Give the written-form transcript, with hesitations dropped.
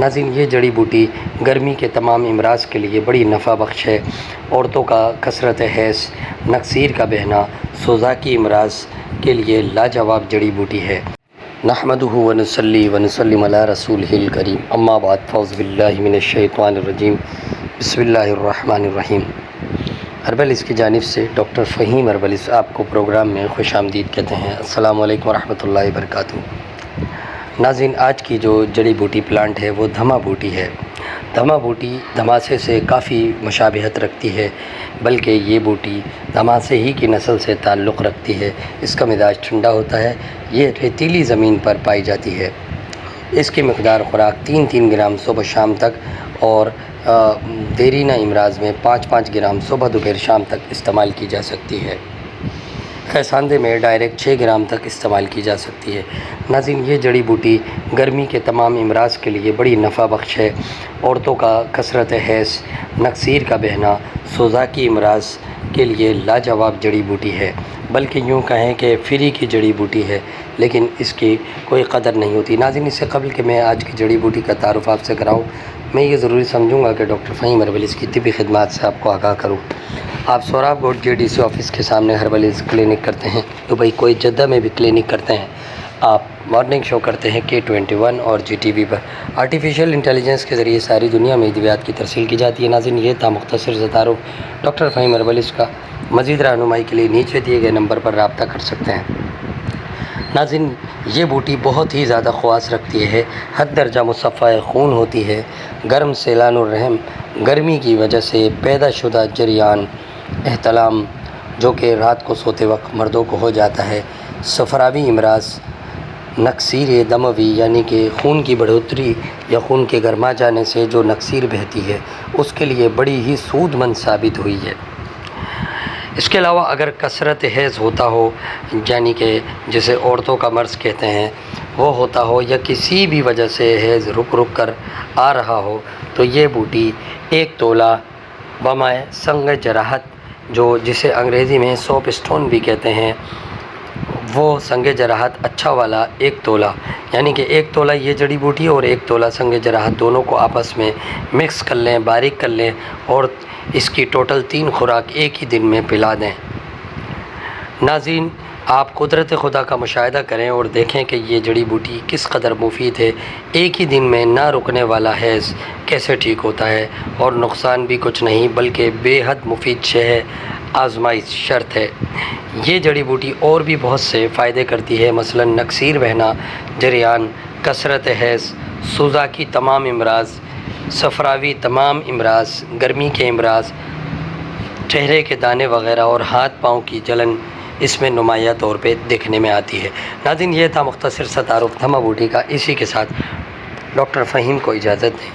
ناظرین، یہ جڑی بوٹی گرمی کے تمام امراض کے لیے بڑی نفع بخش ہے۔ عورتوں کا کثرت حیض، نکسیر کا بہنا، سوزاکی امراض کے لیے لاجواب جڑی بوٹی ہے۔ نحمدہ ونصلی ونسلم علی رسولہ الکریم، اما بعد، فاعوذ باللہ من الشیطان الرجیم، بسم اللہ الرحمن الرحیم۔ ہربلز کی جانب سے ڈاکٹر فہیم ہربلز آپ کو پروگرام میں خوش آمدید کہتے ہیں۔ السلام علیکم ورحمۃ اللہ وبرکاتہ۔ ناظرین، آج کی جو جڑی بوٹی پلانٹ ہے وہ دھما بوٹی ہے۔ دھما بوٹی دھماسے سے کافی مشابہت رکھتی ہے، بلکہ یہ بوٹی دھماسے ہی کی نسل سے تعلق رکھتی ہے۔ اس کا مزاج ٹھنڈا ہوتا ہے۔ یہ ریتیلی زمین پر پائی جاتی ہے۔ اس کی مقدار خوراک 3 گرام صبح شام تک اور دیرینہ امراض میں 5 گرام صبح دوپہر شام تک استعمال کی جا سکتی ہے۔ خیساندے میں ڈائریکٹ 6 گرام تک استعمال کی جا سکتی ہے۔ ناظرین، یہ جڑی بوٹی گرمی کے تمام امراض کے لیے بڑی نفع بخش ہے۔ عورتوں کا کثرت حیض، نکسیر کا بہنا، سوزاکی امراض کے لیے لاجواب جڑی بوٹی ہے، بلکہ یوں کہیں کہ فری کی جڑی بوٹی ہے، لیکن اس کی کوئی قدر نہیں ہوتی۔ ناظرین، اس سے قبل کہ میں آج کی جڑی بوٹی کا تعارف آپ سے کراؤں، میں یہ ضروری سمجھوں گا کہ ڈاکٹر فہیم ہربلز کی طبی خدمات سے آپ کو آگاہ کروں۔ آپ سوراب گوٹ JDC آفس کے سامنے ہربلز کلینک کرتے ہیں، دبئی کوئی جدہ میں بھی کلینک کرتے ہیں۔ آپ مارننگ شو کرتے ہیں K21 اور GTV پر۔ آرٹیفیشل انٹیلیجنس کے ذریعے ساری دنیا میں ادویات کی ترسیل کی جاتی ہے۔ ناظرین، یہ تھا مختصر سا تعارف ڈاکٹر فہیم ہربلز کا۔ مزید رہنمائی کے لیے نیچے دیے گئے نمبر پر رابطہ کر سکتے ہیں۔ ناظرین، یہ بوٹی بہت ہی زیادہ خواص رکھتی ہے، حد درجہ مصفحہ خون ہوتی ہے۔ گرم سیلان الرحم، گرمی کی وجہ سے پیدا شدہ جریان احتلام جو کہ رات کو سوتے وقت مردوں کو ہو جاتا ہے، صفراوی امراض، نکسیر دموی یعنی کہ خون کی بڑھوتری یا خون کے گرما جانے سے جو نکسیر بہتی ہے، اس کے لیے بڑی ہی سود مند ثابت ہوئی ہے۔ اس کے علاوہ اگر کثرت حیض ہوتا ہو، یعنی کہ جسے عورتوں کا مرض کہتے ہیں، وہ ہوتا ہو یا کسی بھی وجہ سے حیض رک کر آ رہا ہو، تو یہ بوٹی 1 تولہ بمائے سنگ جراحت، جو جسے انگریزی میں سوپ اسٹون بھی کہتے ہیں، وہ سنگ جراحت اچھا والا 1 تولہ، یعنی کہ 1 تولہ یہ جڑی بوٹی اور 1 تولہ سنگ جراحت، دونوں کو آپس میں مکس کر لیں، باریک کر لیں اور اس کی ٹوٹل 3 خوراک ایک ہی دن میں پلا دیں۔ ناظرین، آپ قدرت خدا کا مشاہدہ کریں اور دیکھیں کہ یہ جڑی بوٹی کس قدر مفید ہے۔ ایک ہی دن میں نہ رکنے والا حیض کیسے ٹھیک ہوتا ہے، اور نقصان بھی کچھ نہیں بلکہ بے حد مفید شے ہے، آزمائش شرط ہے۔ یہ جڑی بوٹی اور بھی بہت سے فائدے کرتی ہے، مثلا نکسیر بہنا، جریان، کثرت حیض، سوزا کی تمام امراض، صفراوی تمام امراض، گرمی کے امراض، چہرے کے دانے وغیرہ اور ہاتھ پاؤں کی جلن اس میں نمایاں طور پہ دیکھنے میں آتی ہے۔ ناظرین، یہ تھا مختصر سا تعارف دھما بوٹی کا۔ اسی کے ساتھ ڈاکٹر فہیم کو اجازت دیں۔